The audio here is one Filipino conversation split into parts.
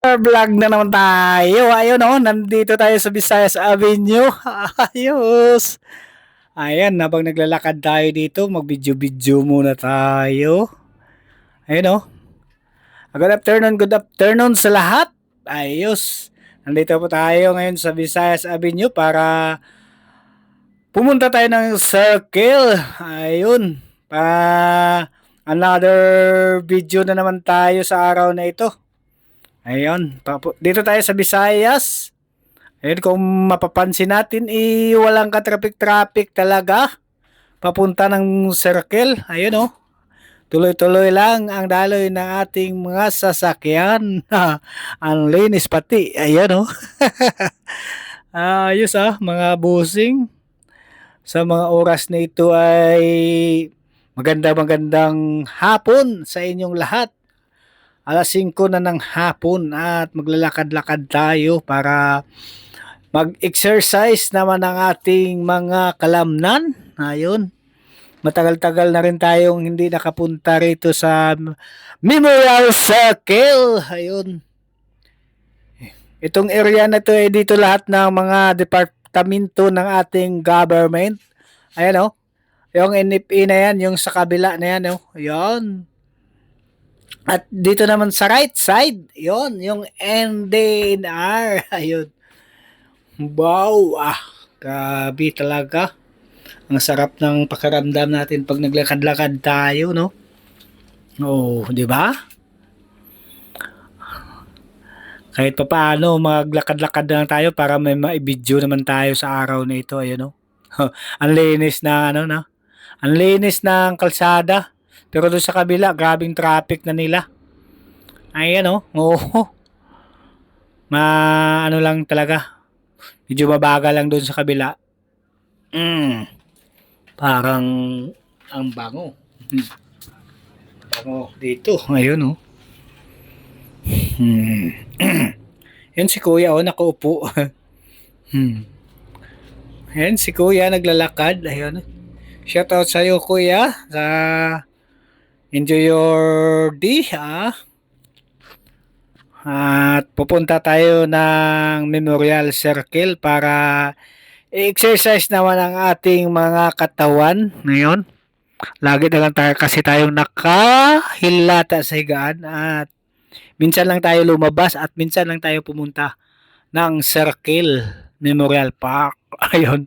Vlog na naman tayo. Ayun oh, nandito tayo sa Visayas Avenue. Ayos. Ayan, habang naglalakad tayo dito, mag-video-video muna tayo. Ayun oh. Good afternoon sa lahat. Ayos. Nandito po tayo ngayon sa Visayas Avenue para pumunta tayo ng circle. Ayun. Another video na naman tayo sa araw na ito. Ayun, dito tayo sa Visayas. Ayun, kung mapapansin natin, walang ka-traffic talaga. Papunta ng circle. Ayun oh. Tuloy-tuloy lang ang daloy ng ating mga sasakyan. Ang linis pati. Ayun oh. Ayos mga busing. Sa mga oras na ito ay magandang hapon sa inyong lahat. Alas 5 na ng hapon at maglalakad-lakad tayo para mag-exercise naman ang ating mga kalamnan. Ayun. Matagal-tagal na rin tayong hindi nakapunta rito sa Memorial Circle. Ayun. Itong area na to ay dito lahat ng mga departamento ng ating government. Ayan oh. Yung NFA na yan, yung sa kabila na yan oh. Ayun. At dito naman sa right side, yon yung NDNR. Ayun. Wow, grabe talaga. Ang sarap ng pakiramdam natin pag naglakad-lakad tayo, no? Oh, di ba? Kahit pa paano, maglakad-lakad na lang tayo para may ma-video naman tayo sa araw na ito, ayun, no? Ang linis na, ang linis ng kalsada. Pero doon sa kabila, grabing traffic na nila. Ayan oh. Oo. Ano lang talaga. Medyo mabagal lang doon sa kabila. Parang ang bango. Bango dito. Ayun oh. Yan si Kuya nakaupo. Yan si Kuya naglalakad. Ayun. Shout out sa iyo Kuya sa enjoy your day At pupunta tayo ng Memorial Circle para i-exercise naman ang ating mga katawan ngayon. Lagi na lang tayo kasi tayong nakahilata sa higaan at minsan lang tayo lumabas at minsan lang tayo pumunta ng Circle Memorial Park. Ayun.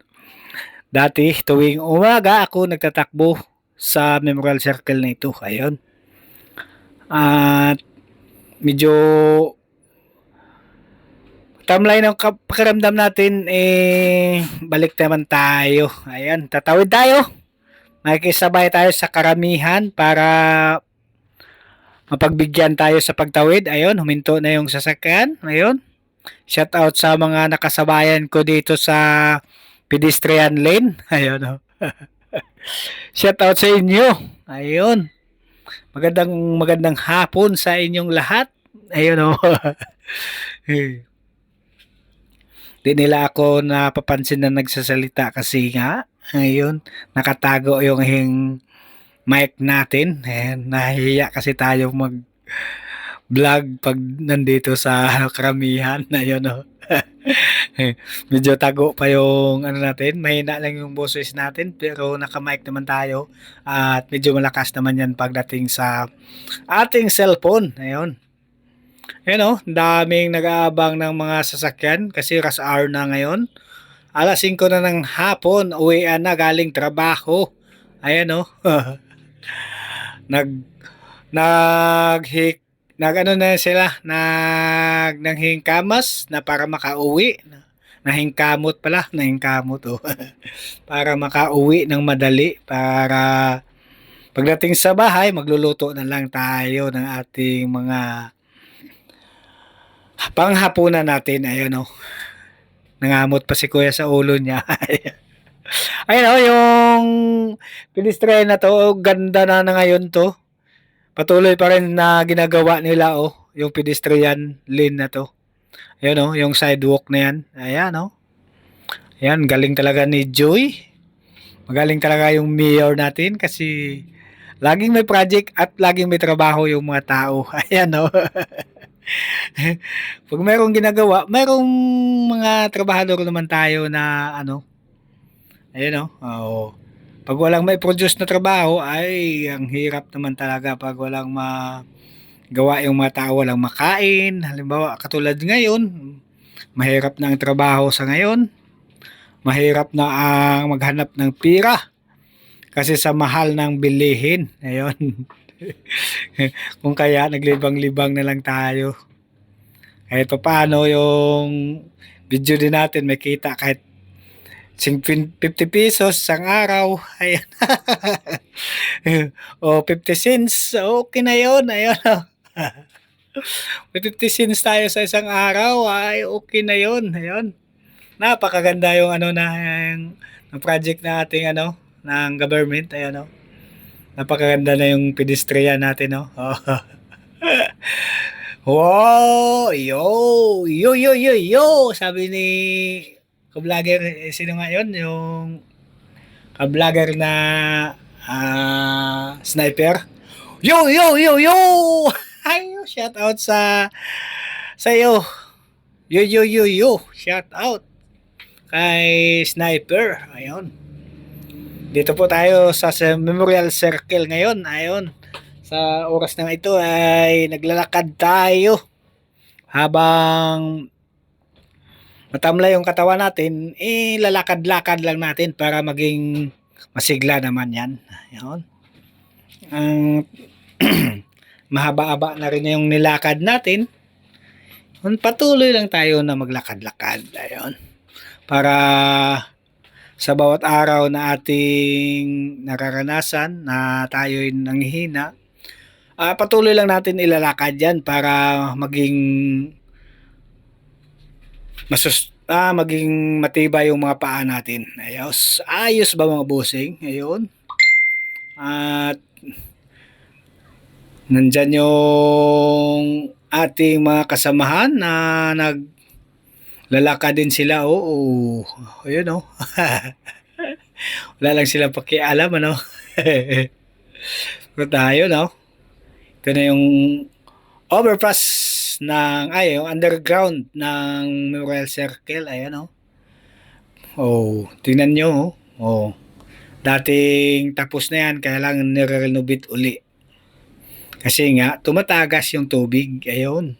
Dati tuwing umaga ako nagtatakbo sa Memorial Circle na ito. Ayun. At medyo timeline ng pakiramdam natin balik naman tayo. Ayan, tatawid tayo. Makikisabay tayo sa karamihan para mapagbigyan tayo sa pagtawid. Ayun, huminto na yung sasakyan. Ayun. Shout out sa mga nakasabayan ko dito sa pedestrian lane. Ayun. Shout out sa inyo. Ayun. Magandang hapon sa inyong lahat. Ayun oh. Di nila ako napapansin na nagsasalita kasi nga ayun, nakatago yung mic natin. Ayan, nahihiya kasi tayo mag vlog pag nandito sa karamihan. Ayun oh. Medyo tago pa yung natin, mahina lang yung boses natin pero naka-mic naman tayo at medyo malakas naman yan pagdating sa ating cellphone. Ayun. Ayun oh, daming nag-aabang ng mga sasakyan kasi rush hour na ngayon. Alas 5 na ng hapon, uwian na galing trabaho. Ayan oh. Na sila, naghingkamas na para makauwi. Nahingkamot oh. Para makauwi ng madali para pagdating sa bahay, magluluto na lang tayo ng ating mga panghapunan natin. Ayun oh. Nangamot pa si Kuya sa ulo niya. Ayun oh, yung pedestrian na to, ganda na ngayon to. Patuloy pa rin na ginagawa nila oh, yung pedestrian lane na to. Ayun oh, yung sidewalk na yan. Ayan oh. Ayan, galing talaga ni Joy. Magaling talaga yung mayor natin kasi laging may project at laging may trabaho yung mga tao. Ayan oh. Pag merong ginagawa, merong mga trabahador naman tayo na ano, ayun, oo. 'Pag walang mai-produce na trabaho ay ang hirap naman talaga 'pag walang magawa yung mga tao, walang makain. Halimbawa, katulad ngayon, mahirap na ang trabaho sa ngayon, mahirap na ang maghanap ng pira kasi sa mahal ng bilihin, ayun. Kung kaya naglibang-libang na lang tayo. Kahit papaano yung video din natin may kita kahit ₱50 isang araw, ayan. O 50 cents, okay na yun, ayun. May 50 cents tayo sa isang araw, ay okay na yun, ayun. Napakaganda yung ano na ng project na ating ano, ng government, ayan, napakaganda na yung pedestrian natin, no. Wow! Yo! Sabi ni ka-vlogger, sino nga yun? Yung ka-vlogger na sniper. Yo! Ay, shout out sa iyo. Yo! Shout out kay Sniper. Ayun. Dito po tayo sa Memorial Circle ngayon. Ayun. Sa oras na ito ay naglalakad tayo habang matamlay yung katawan natin, lalakad-lakad lang natin para maging masigla naman yan. Ayun. Ang mahaba-haba na rin yung nilakad natin. Patuloy lang tayo na maglakad-lakad. Ayun. Para sa bawat araw na ating nararanasan na tayo'y nanghihina, patuloy lang natin ilalakad yan para maging maging matibay yung mga paa natin. Ayos ba mga bossing? Ayun. At nandyan yung ating mga kasamahan na naglalakad din sila. Oo. Ayun, wala lang silang pakialam, ano. Pero tayo, no. Ito na yung overpass yung underground ng Memorial Circle. Ayan, tingnan nyo, dating tapos na yan, kaya lang nire-renovate uli. Kasi nga, tumatagas yung tubig. Ayun.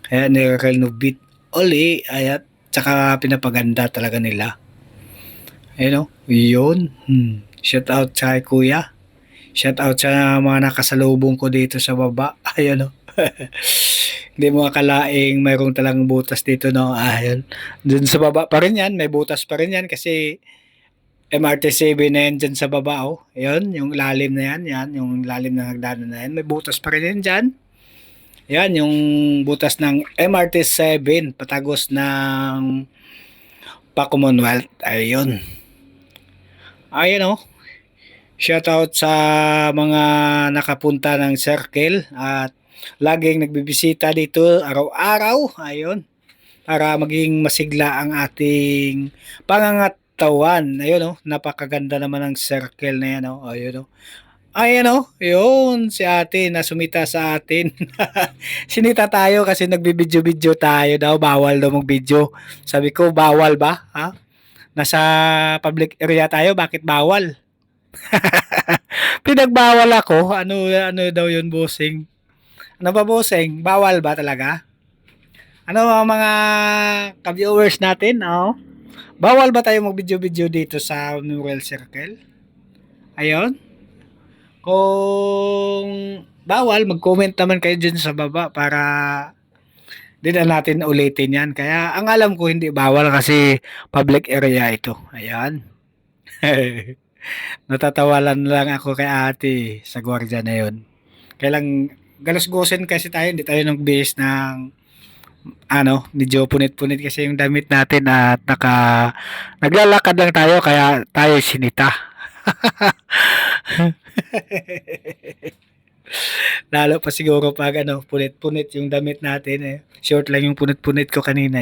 Kaya nire-renovate uli. At saka pinapaganda talaga nila. Ayun, yun. Shout out sa kuya. Shout out sa mga nakasalubong ko dito sa baba. Ayun, Hindi mo akalaing mayroong talang butas dito, no. Ayun. Dun sa baba pa rin yan, may butas pa rin yan kasi MRT7 na yan dyan sa baba, Ayun, yung lalim na yan, yung lalim ng hagdanan na yan, may butas pa rin yan dyan. Yan, yung butas ng MRT7, patagos ng Pa-Commonwealth. Ayun. Ayun, shout out sa mga nakapunta ng circle at laging nagbibisita dito araw-araw. Ayun. Para maging masigla ang ating pangangatawan. Ayun, napakaganda naman ng circle na yan, Ayun, Ayun, yun si ate na sumita sa atin. Sinita tayo kasi nagbibidyo-video tayo daw, bawal daw mag-video. Sabi ko, bawal ba? Ha? Nasa public area tayo, bakit bawal? Pinagbawal ako. Ano daw yun, bossing? Ano ba, bossing? Bawal ba talaga? Ano mga ka-viewers natin, Bawal ba tayo mag-video-video dito sa Memorial Circle? Ayun. Kung bawal, mag-comment naman kayo dyan sa baba para di na natin ulitin yan. Kaya ang alam ko hindi bawal kasi public area ito. Ayan. Natatawalan lang ako kay ate sa gwardiya na yun. Kailang galos-gosen kasi tayo, hindi tayo nag-base ng medyo punit-punit kasi yung damit natin at naglalakad lang tayo kaya tayo sinita. Lalo pa siguro pag punit-punit yung damit natin Short lang yung punit-punit ko kanina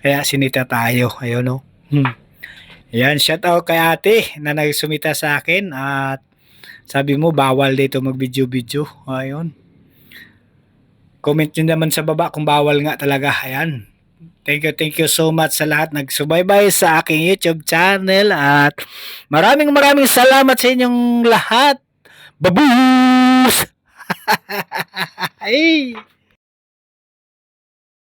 Kaya sinita tayo. Ayun, Ayan, shout out kay ate na nagsumita sa akin at sabi mo bawal dito mag-video-video. Ayun. Comment nyo naman sa baba kung bawal nga talaga. Ayan. Thank you so much sa lahat nagsubaybay sa aking YouTube channel at maraming salamat sa inyong lahat. Babush! Ay!